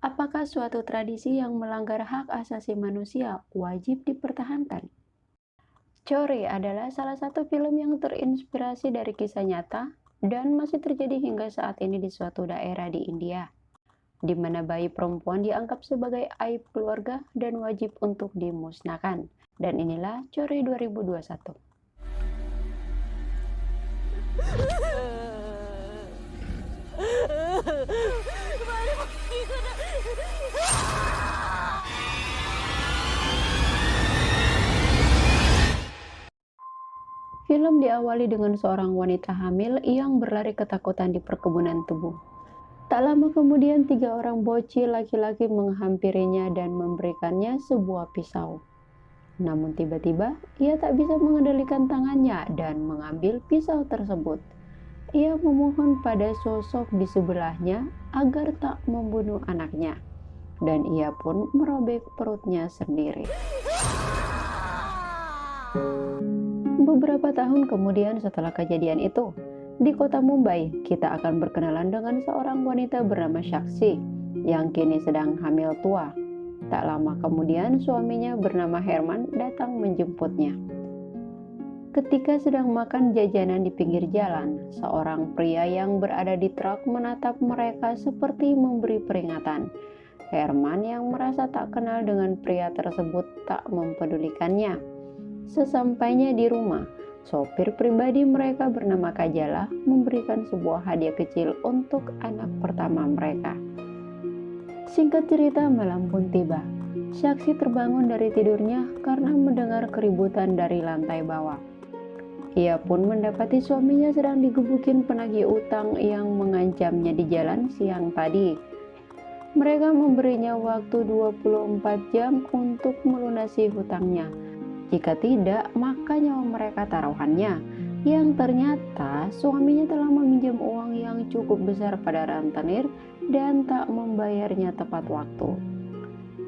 Apakah suatu tradisi yang melanggar hak asasi manusia wajib dipertahankan? Chore adalah salah satu film yang terinspirasi dari kisah nyata dan masih terjadi hingga saat ini di suatu daerah di India, di mana bayi perempuan dianggap sebagai aib keluarga dan wajib untuk dimusnahkan. Dan inilah Chore 2021. Film diawali dengan seorang wanita hamil yang berlari ketakutan di perkebunan tebu. Tak lama kemudian, 3 orang bocil laki-laki menghampirinya dan memberikannya sebuah pisau. Namun tiba-tiba, ia tak bisa mengendalikan tangannya dan mengambil pisau tersebut. Ia memohon pada sosok di sebelahnya agar tak membunuh anaknya. Dan ia pun merobek perutnya sendiri. Beberapa tahun kemudian setelah kejadian itu, di kota Mumbai, kita akan berkenalan dengan seorang wanita bernama Shakshi yang kini sedang hamil tua. Tak lama kemudian suaminya bernama Herman datang menjemputnya. Ketika sedang makan jajanan di pinggir jalan, seorang pria yang berada di truk menatap mereka seperti memberi peringatan. Herman yang merasa tak kenal dengan pria tersebut tak mempedulikannya. Sesampainya di rumah, sopir pribadi mereka bernama Kajala memberikan sebuah hadiah kecil untuk anak pertama mereka. Singkat cerita, malam pun tiba. Saksi terbangun dari tidurnya karena mendengar keributan dari lantai bawah. Ia pun mendapati suaminya sedang digebukin penagih utang yang mengancamnya di jalan siang tadi. Mereka memberinya waktu 24 jam untuk melunasi hutangnya. Jika tidak, maka nyawa mereka taruhannya. Yang ternyata suaminya telah meminjam uang yang cukup besar pada rentenir dan tak membayarnya tepat waktu.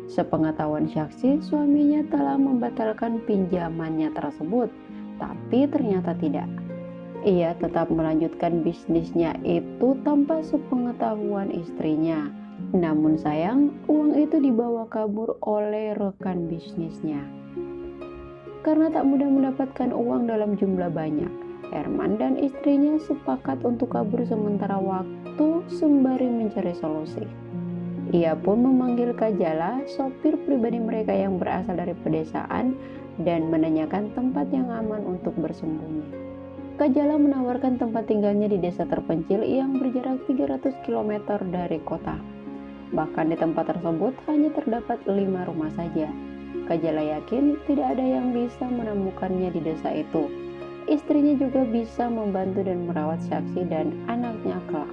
Sepengetahuan Saksi, suaminya telah membatalkan pinjamannya tersebut, tapi ternyata tidak. Ia tetap melanjutkan bisnisnya itu tanpa sepengetahuan istrinya. Namun sayang, uang itu dibawa kabur oleh rekan bisnisnya. Karena tak mudah mendapatkan uang dalam jumlah banyak, Herman dan istrinya sepakat untuk kabur sementara waktu sembari mencari solusi. Ia pun memanggil Kajala, sopir pribadi mereka yang berasal dari pedesaan, dan menanyakan tempat yang aman untuk bersembunyi. Kajala menawarkan tempat tinggalnya di desa terpencil yang berjarak 300 km dari kota. Bahkan di tempat tersebut hanya terdapat 5 rumah saja. Kajala yakin tidak ada yang bisa menemukannya di desa itu. Istrinya juga bisa membantu dan merawat Saksi dan anaknya kelak.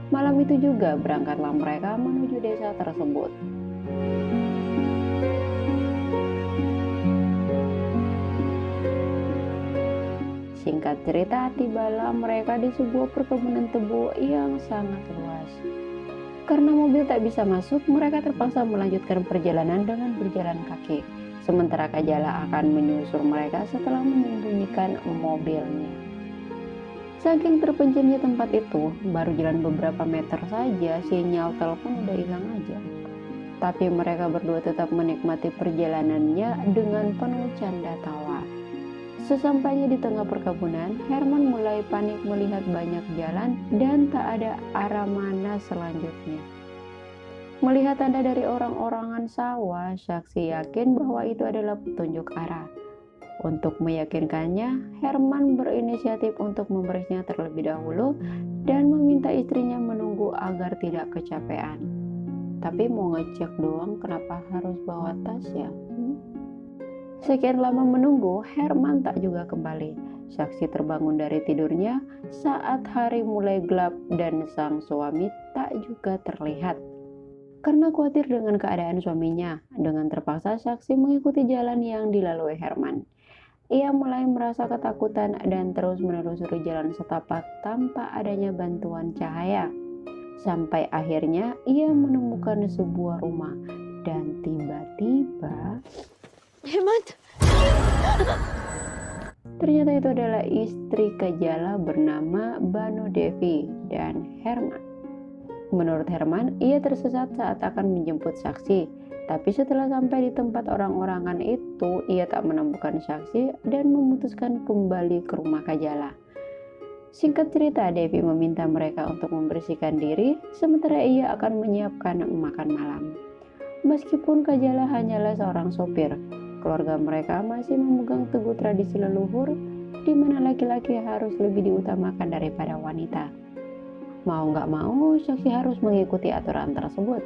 Malam itu juga berangkatlah mereka menuju desa tersebut. Singkat cerita, tibalah mereka di sebuah perkebunan tebu yang sangat luas. Karena mobil tak bisa masuk, mereka terpaksa melanjutkan perjalanan dengan berjalan kaki. Sementara Kajala akan menyusul mereka setelah menyembunyikan mobilnya. Saking terpencilnya tempat itu, baru jalan beberapa meter saja sinyal telepon udah hilang aja. Tapi mereka berdua tetap menikmati perjalanannya dengan penuh canda tawa. Sesampainya di tengah perkebunan, Herman mulai panik melihat banyak jalan dan tak ada arah mana selanjutnya. Melihat tanda dari orang-orangan sawah, Saksi yakin bahwa itu adalah petunjuk arah. Untuk meyakinkannya, Herman berinisiatif untuk memberinya terlebih dahulu dan meminta istrinya menunggu agar tidak kecapean. Tapi mau ngecek doang, kenapa harus bawa tas ya? Sekian lama menunggu, Herman tak juga kembali. Saksi terbangun dari tidurnya saat hari mulai gelap dan sang suami tak juga terlihat. Karena khawatir dengan keadaan suaminya, dengan terpaksa Saksi mengikuti jalan yang dilalui Herman. Ia mulai merasa ketakutan dan terus menelusuri jalan setapak tanpa adanya bantuan cahaya. Sampai akhirnya ia menemukan sebuah rumah dan tiba-tiba Herman, ternyata itu adalah istri Kajala bernama Banu Devi dan Herman. Menurut Herman, ia tersesat saat akan menjemput saksi. Tapi setelah sampai di tempat orang-orangan itu, ia tak menemukan saksi dan memutuskan kembali ke rumah Kajala. Singkat cerita, Devi meminta mereka untuk membersihkan diri, sementara ia akan menyiapkan makan malam. Meskipun Kajala hanyalah seorang sopir, keluarga mereka masih memegang teguh tradisi leluhur, di mana laki-laki harus lebih diutamakan daripada wanita. Mau nggak mau, saksi harus mengikuti aturan tersebut.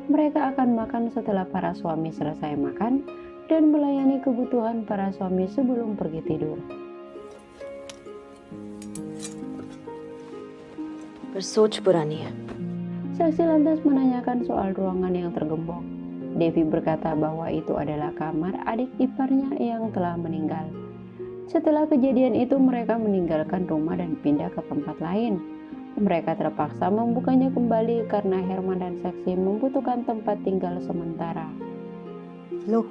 Mereka akan makan setelah para suami selesai makan dan melayani kebutuhan para suami sebelum pergi tidur. पर सोच पुरानी है। Saksi lantas menanyakan soal ruangan yang tergembok. Devi berkata bahwa itu adalah kamar adik iparnya yang telah meninggal. Setelah kejadian itu, mereka meninggalkan rumah dan pindah ke tempat lain. Mereka terpaksa membukanya kembali karena Herman dan saksi membutuhkan tempat tinggal sementara. लो,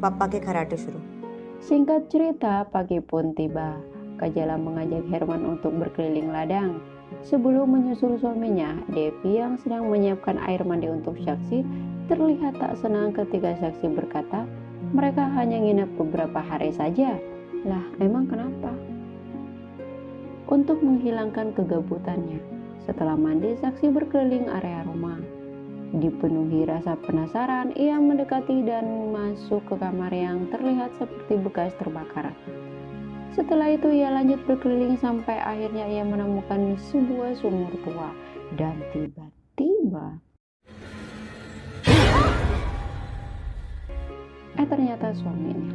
पापा के कराटे शुरू। Singkat cerita, pagi pun tiba. Kajala mengajak Herman untuk berkeliling ladang. Sebelum menyusul suaminya, Devi yang sedang menyiapkan air mandi untuk saksi terlihat tak senang ketika saksi berkata, mereka hanya nginap beberapa hari saja. Lah, emang kenapa? Untuk menghilangkan kegabutannya, setelah mandi, saksi berkeliling area rumah. Dipenuhi rasa penasaran, ia mendekati dan masuk ke kamar yang terlihat seperti bekas terbakar. Setelah itu ia lanjut berkeliling sampai akhirnya ia menemukan sebuah sumur tua. Dan tiba-tiba ternyata suaminya.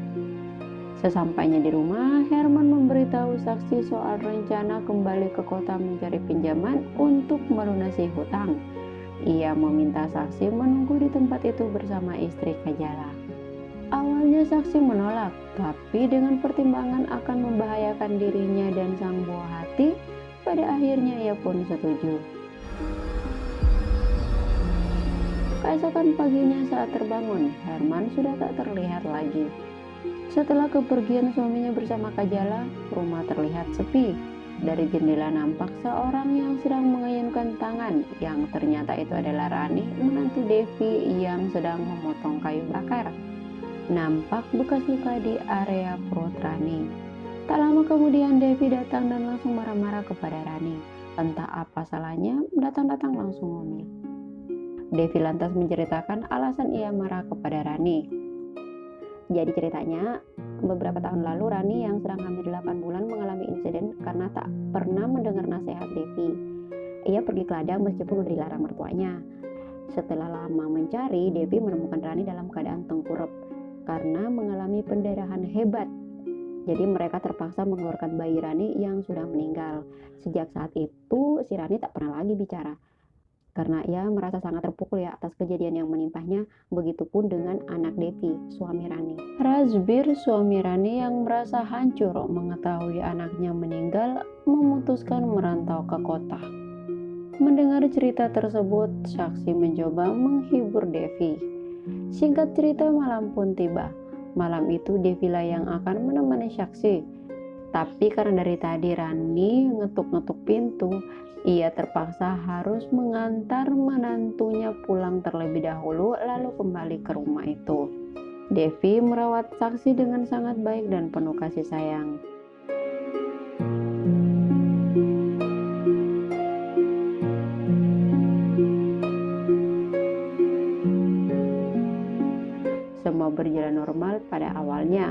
Sesampainya di rumah, Herman memberitahu saksi soal rencana kembali ke kota mencari pinjaman untuk melunasi hutang. Ia meminta saksi menunggu di tempat itu bersama istri Kajala. Awalnya saksi menolak, tapi dengan pertimbangan akan membahayakan dirinya dan sang buah hati, pada akhirnya ia pun setuju. Keesokan paginya saat terbangun, Herman sudah tak terlihat lagi. Setelah kepergian suaminya bersama Kajala, rumah terlihat sepi. Dari jendela nampak seorang yang sedang mengayunkan tangan, yang ternyata itu adalah Rani, menantu Devi yang sedang memotong kayu bakar. Nampak bekas luka di area perut Rani. Tak lama kemudian Devi datang dan langsung marah-marah kepada Rani. Entah apa salahnya, datang-datang langsung ngomel. Devi lantas menceritakan alasan ia marah kepada Rani. Jadi ceritanya, beberapa tahun lalu Rani yang sedang hamil 8 bulan mengalami insiden karena tak pernah mendengar nasihat Devi. Ia pergi ke ladang meskipun sudah dilarang mertuanya. Setelah lama mencari, Devi menemukan Rani dalam keadaan tengkurap karena mengalami pendarahan hebat. Jadi mereka terpaksa mengeluarkan bayi Rani yang sudah meninggal. Sejak saat itu, si Rani tak pernah lagi bicara. Karena ia merasa sangat terpukul ya atas kejadian yang menimpahnya, begitupun dengan anak Devi, suami Rani. Razbir, suami Rani yang merasa hancur mengetahui anaknya meninggal, memutuskan merantau ke kota. Mendengar cerita tersebut, saksi mencoba menghibur Devi. Singkat cerita, malam pun tiba. Malam itu Devi lah yang akan menemani saksi. Tapi karena dari tadi Rani ngetuk-ngetuk pintu, ia terpaksa harus mengantar menantunya pulang terlebih dahulu lalu kembali ke rumah itu. Devi merawat saksi dengan sangat baik dan penuh kasih sayang. Semua berjalan normal pada awalnya,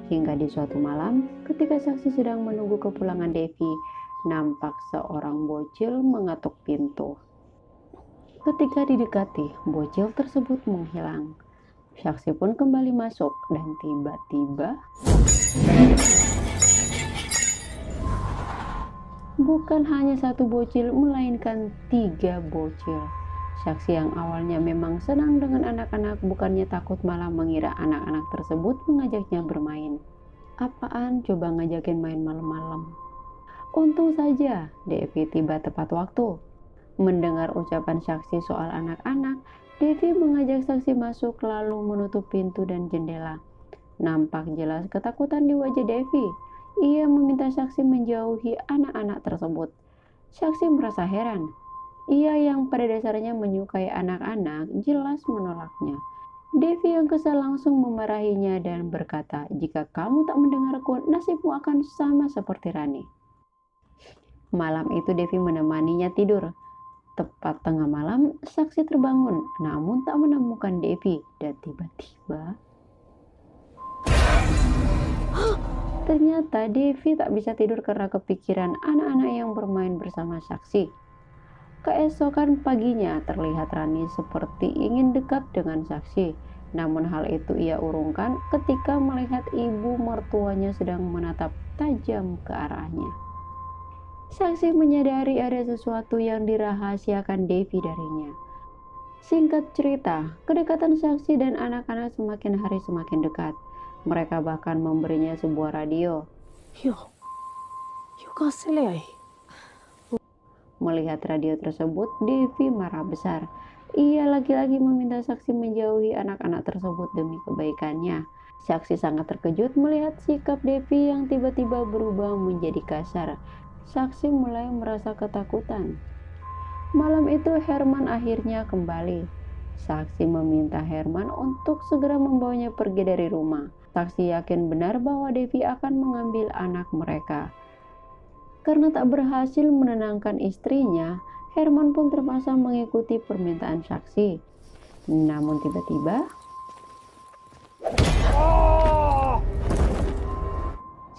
hingga di suatu malam ketika saksi sedang menunggu kepulangan Devi, nampak seorang bocil mengetuk pintu. Ketika didekati, bocil tersebut menghilang. Saksi pun kembali masuk dan tiba-tiba bukan hanya satu bocil, melainkan 3 bocil. Saksi yang awalnya memang senang dengan anak-anak bukannya takut malah mengira anak-anak tersebut mengajaknya bermain. Apaan coba ngajakin main malam-malam? Untung saja Devi tiba tepat waktu. Mendengar ucapan saksi soal anak-anak, Devi mengajak saksi masuk lalu menutup pintu dan jendela. Nampak jelas ketakutan di wajah Devi. Ia meminta saksi menjauhi anak-anak tersebut. Saksi merasa heran. Ia yang pada dasarnya menyukai anak-anak jelas menolaknya. Devi yang kesal langsung memarahinya dan berkata, "Jika kamu tak mendengarku, nasibmu akan sama seperti Rani." Malam itu Devi menemaninya tidur. Tepat tengah malam, saksi terbangun, namun tak menemukan Devi. Dan tiba-tiba, ternyata Devi tak bisa tidur karena kepikiran anak-anak yang bermain bersama saksi. Keesokan paginya, terlihat Rani seperti ingin dekat dengan saksi. Namun hal itu ia urungkan ketika melihat ibu mertuanya sedang menatap tajam ke arahnya. Saksi menyadari ada sesuatu yang dirahasiakan Devi darinya. Singkat cerita, kedekatan saksi dan anak-anak semakin hari semakin dekat. Mereka bahkan memberinya sebuah radio. You कहाँ से ले आई? Melihat radio tersebut, Devi marah besar. Ia lagi-lagi meminta saksi menjauhi anak-anak tersebut demi kebaikannya. Saksi sangat terkejut melihat sikap Devi yang tiba-tiba berubah menjadi kasar. Saksi mulai merasa ketakutan. Malam itu Herman akhirnya kembali. Saksi meminta Herman untuk segera membawanya pergi dari rumah. Saksi yakin benar bahwa Devi akan mengambil anak mereka. Karena tak berhasil menenangkan istrinya, Herman pun terpaksa mengikuti permintaan saksi. Namun tiba-tiba,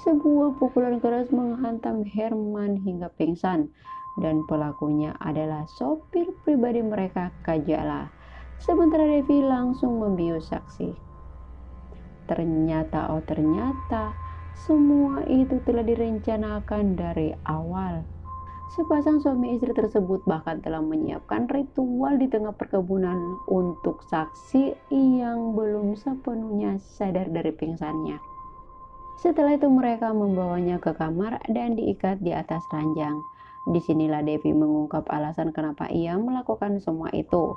sebuah pukulan keras menghantam Herman hingga pingsan, dan pelakunya adalah sopir pribadi mereka, Kajala. Sementara Devi langsung membius saksi. Ternyata semua itu telah direncanakan dari awal. Sepasang suami istri tersebut bahkan telah menyiapkan ritual di tengah perkebunan untuk saksi yang belum sepenuhnya sadar dari pingsannya. Setelah itu mereka membawanya ke kamar dan diikat di atas ranjang. Disinilah Devi mengungkap alasan kenapa ia melakukan semua itu.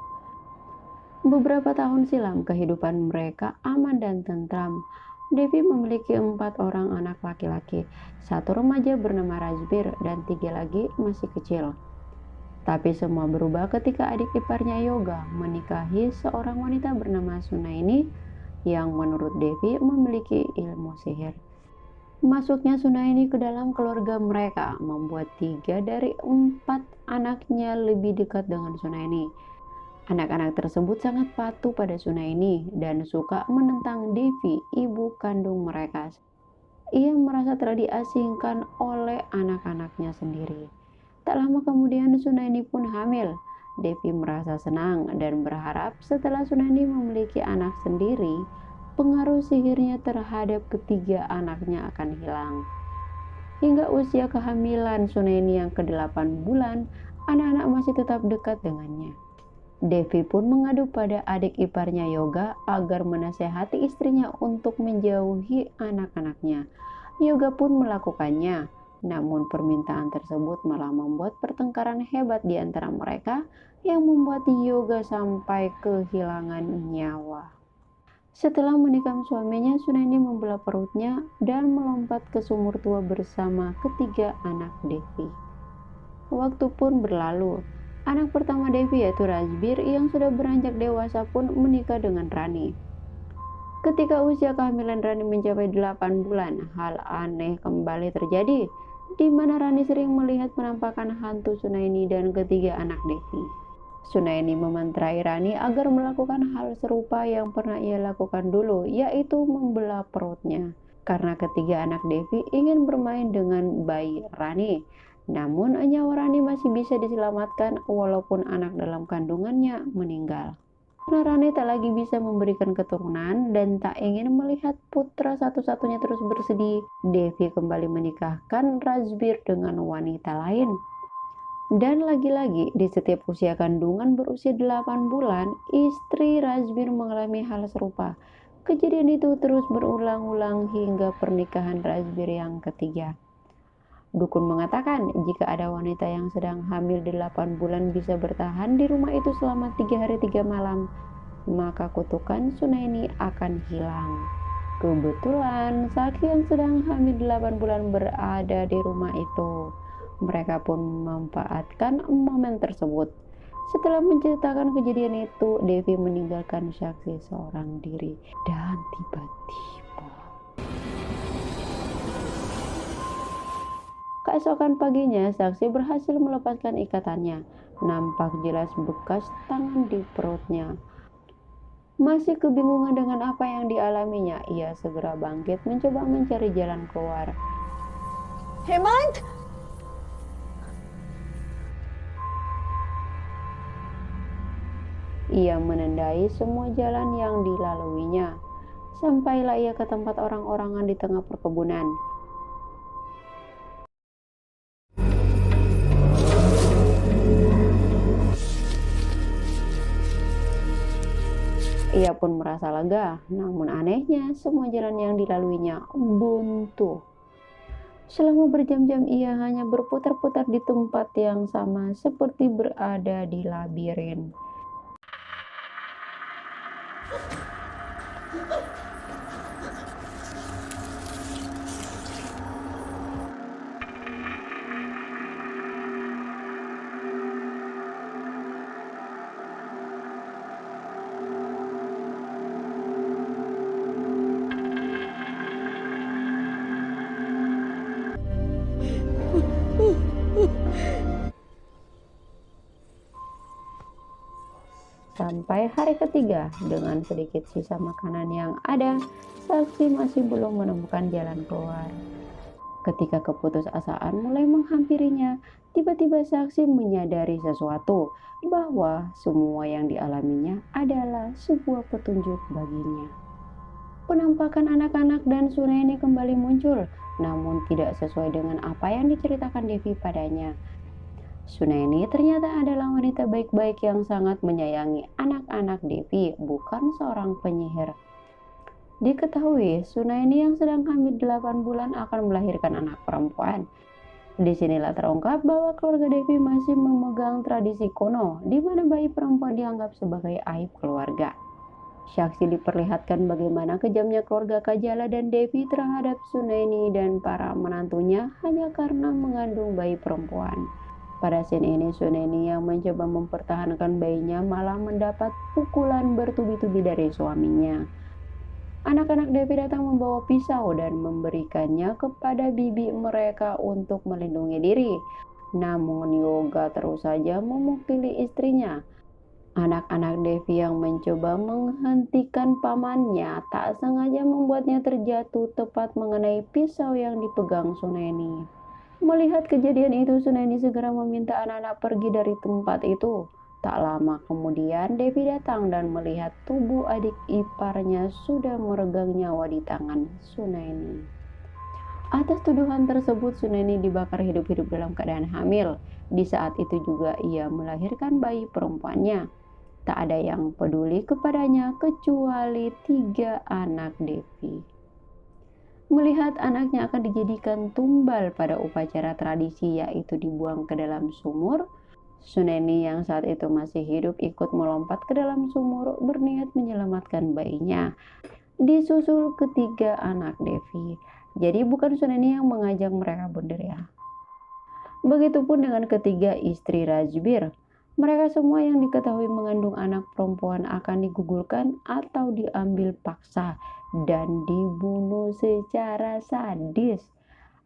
Beberapa tahun silam kehidupan mereka aman dan tentram. Devi memiliki 4 orang anak laki-laki, 1 remaja bernama Razbir dan 3 lagi masih kecil. Tapi semua berubah ketika adik iparnya Yoga menikahi seorang wanita bernama Sunaini yang menurut Devi memiliki ilmu sihir. Masuknya Sunaini ke dalam keluarga mereka membuat 3 dari 4 anaknya lebih dekat dengan Sunaini. Anak-anak tersebut sangat patuh pada Sunaini dan suka menentang Devi, ibu kandung mereka. Ia merasa telah diasingkan oleh anak-anaknya sendiri. Tak lama kemudian Sunaini pun hamil. Devi merasa senang dan berharap setelah Sunaini memiliki anak sendiri, pengaruh sihirnya terhadap ketiga anaknya akan hilang. Hingga usia kehamilan Sunaini yang ke-8 bulan, anak-anak masih tetap dekat dengannya. Devi pun mengadu pada adik iparnya Yoga agar menasehati istrinya untuk menjauhi anak-anaknya. Yoga pun melakukannya, namun permintaan tersebut malah membuat pertengkaran hebat di antara mereka yang membuat Yoga sampai kehilangan nyawa. Setelah menikam suaminya, Sunaini membelah perutnya dan melompat ke sumur tua bersama ketiga anak Devi. Waktu pun berlalu. Anak pertama Devi yaitu Razbir yang sudah beranjak dewasa pun menikah dengan Rani. Ketika usia kehamilan Rani mencapai 8 bulan, hal aneh kembali terjadi, di mana Rani sering melihat penampakan hantu Sunaini dan ketiga anak Devi. Sunaini memantrai Rani agar melakukan hal serupa yang pernah ia lakukan dulu, yaitu membelah perutnya. Karena ketiga anak Devi ingin bermain dengan bayi Rani. Namun nyawa Rani masih bisa diselamatkan walaupun anak dalam kandungannya meninggal. Karena Rani tak lagi bisa memberikan keturunan dan tak ingin melihat putra satu-satunya terus bersedih, Devi kembali menikahkan Razbir dengan wanita lain. Dan lagi-lagi di setiap usia kandungan berusia 8 bulan, istri Razbir mengalami hal serupa. Kejadian itu terus berulang-ulang hingga pernikahan Razbir yang ketiga. Dukun mengatakan jika ada wanita yang sedang hamil 8 bulan bisa bertahan di rumah itu selama 3 hari 3 malam, maka kutukan Sunaini akan hilang. Kebetulan Saki yang sedang hamil 8 bulan berada di rumah itu. Mereka pun memanfaatkan momen tersebut. Setelah menceritakan kejadian itu, Devi meninggalkan saksi seorang diri dan tiba-tiba keesokan paginya, saksi berhasil melepaskan ikatannya. Nampak jelas bekas tangan di perutnya. Masih kebingungan dengan apa yang dialaminya, ia segera bangkit mencoba mencari jalan keluar. Hemant! Ia menandai semua jalan yang dilaluinya. Sampailah ia ke tempat orang-orangan di tengah perkebunan. Ia pun merasa lega, namun anehnya semua jalan yang dilaluinya buntu. Selama berjam-jam ia hanya berputar-putar di tempat yang sama seperti berada di labirin. Sampai hari ketiga, dengan sedikit sisa makanan yang ada, saksi masih belum menemukan jalan keluar. Ketika keputusasaan mulai menghampirinya, tiba-tiba saksi menyadari sesuatu, bahwa semua yang dialaminya adalah sebuah petunjuk baginya. Penampakan anak-anak dan Sunaini kembali muncul, namun tidak sesuai dengan apa yang diceritakan Devi padanya. Sunaini ternyata adalah wanita baik-baik yang sangat menyayangi anak-anak Devi, bukan seorang penyihir. Diketahui, Sunaini yang sedang hamil 8 bulan akan melahirkan anak perempuan. Disinilah terungkap bahwa keluarga Devi masih memegang tradisi kuno, di mana bayi perempuan dianggap sebagai aib keluarga. Saksi diperlihatkan bagaimana kejamnya keluarga Kajala dan Devi terhadap Sunaini dan para menantunya hanya karena mengandung bayi perempuan. Pada scene ini, Sunaini yang mencoba mempertahankan bayinya malah mendapat pukulan bertubi-tubi dari suaminya. Anak-anak Devi datang membawa pisau dan memberikannya kepada bibi mereka untuk melindungi diri. Namun Yoga terus saja memukuli istrinya. Anak-anak Devi yang mencoba menghentikan pamannya tak sengaja membuatnya terjatuh tepat mengenai pisau yang dipegang Sunaini. Melihat kejadian itu, Sunaini segera meminta anak-anak pergi dari tempat itu. Tak lama kemudian, Devi datang dan melihat tubuh adik iparnya sudah meregang nyawa di tangan Sunaini. Atas tuduhan tersebut, Sunaini dibakar hidup-hidup dalam keadaan hamil. Di saat itu juga ia melahirkan bayi perempuannya. Tak ada yang peduli kepadanya kecuali 3 anak Devi. Melihat anaknya akan dijadikan tumbal pada upacara tradisi, yaitu dibuang ke dalam sumur, Sunaini yang saat itu masih hidup ikut melompat ke dalam sumur berniat menyelamatkan bayinya. Disusul ketiga anak Devi. Jadi bukan Sunaini yang mengajak mereka bunuh ya. Begitupun dengan ketiga istri Rajbir. Mereka semua yang diketahui mengandung anak perempuan akan digugurkan atau diambil paksa dan dibunuh secara sadis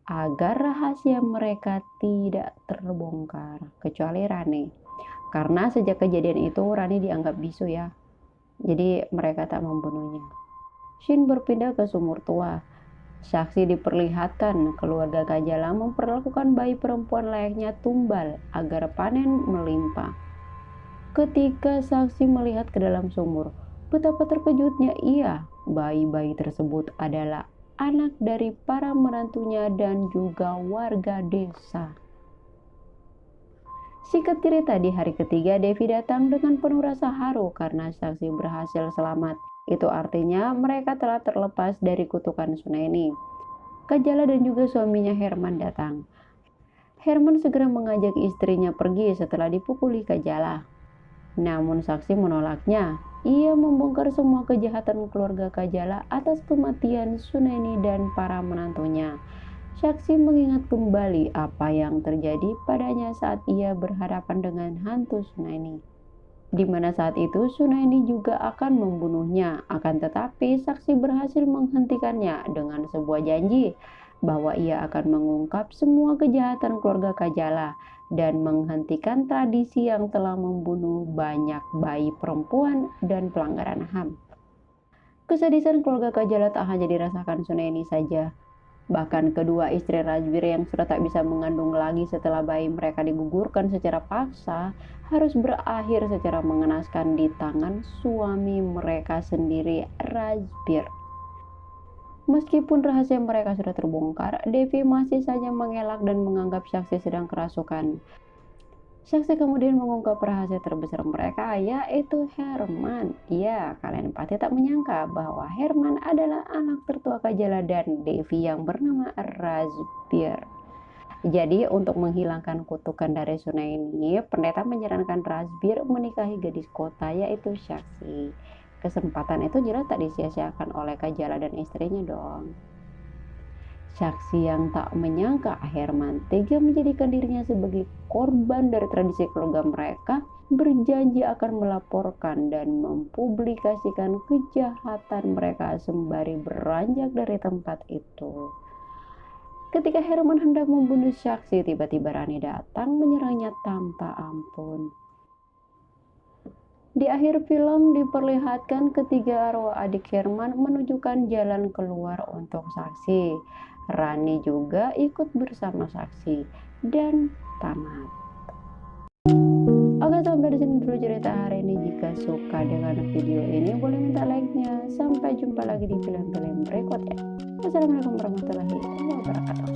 agar rahasia mereka tidak terbongkar, kecuali Rani. Karena sejak kejadian itu Rani dianggap bisu ya. Jadi mereka tak membunuhnya. Shin berpindah ke sumur tua. Saksi diperlihatkan keluarga Kajala memperlakukan bayi perempuan layaknya tumbal agar panen melimpah. Ketika saksi melihat ke dalam sumur, betapa terkejutnya ia. Bayi-bayi tersebut adalah anak dari para menantunya dan juga warga desa. Singkat cerita, di hari ketiga Devi datang dengan penuh rasa haru karena saksi berhasil selamat. Itu artinya mereka telah terlepas dari kutukan Sunaini. Kajala dan juga suaminya Herman datang. Herman segera mengajak istrinya pergi setelah dipukuli Kajala. Namun saksi menolaknya. Ia membongkar semua kejahatan keluarga Kajala atas kematian Sunaini dan para menantunya. Saksi mengingat kembali apa yang terjadi padanya saat ia berhadapan dengan hantu Sunaini, di mana saat itu Sunaini juga akan membunuhnya. Akan tetapi, saksi berhasil menghentikannya dengan sebuah janji bahwa ia akan mengungkap semua kejahatan keluarga Kajala dan menghentikan tradisi yang telah membunuh banyak bayi perempuan dan pelanggaran HAM. Kesedihan keluarga Kajala tak hanya dirasakan Sunaini saja. Bahkan kedua istri Rajbir yang sudah tak bisa mengandung lagi setelah bayi mereka digugurkan secara paksa harus berakhir secara mengenaskan di tangan suami mereka sendiri, Rajbir. Meskipun rahasia mereka sudah terbongkar, Devi masih saja mengelak dan menganggap saksi sedang kerasukan. Saksi kemudian mengungkap rahasia terbesar mereka, yaitu Herman. Ya, kalian pasti tak menyangka bahwa Herman adalah anak tertua Kajala dan Devi yang bernama Rajbir. Jadi, untuk menghilangkan kutukan dari Sunaini, pendeta menyarankan Rajbir menikahi gadis kota, yaitu Saksi. Kesempatan itu jelas tak disia-siakan oleh Kajala dan istrinya dong. Saksi yang tak menyangka Herman tega menjadikan dirinya sebagai korban dari tradisi keluarga mereka, berjanji akan melaporkan dan mempublikasikan kejahatan mereka sembari beranjak dari tempat itu. Ketika Herman hendak membunuh Saksi, tiba-tiba Rani datang menyerangnya tanpa ampun. Di akhir film diperlihatkan ketiga arwah adik Herman menunjukkan jalan keluar untuk Saksi. Rani juga ikut bersama Saksi dan tamat. Oke, sampai di sini dulu cerita hari ini. Jika suka dengan video ini, boleh minta like-nya. Sampai jumpa lagi di film-film berikutnya. Wassalamualaikum warahmatullahi wabarakatuh.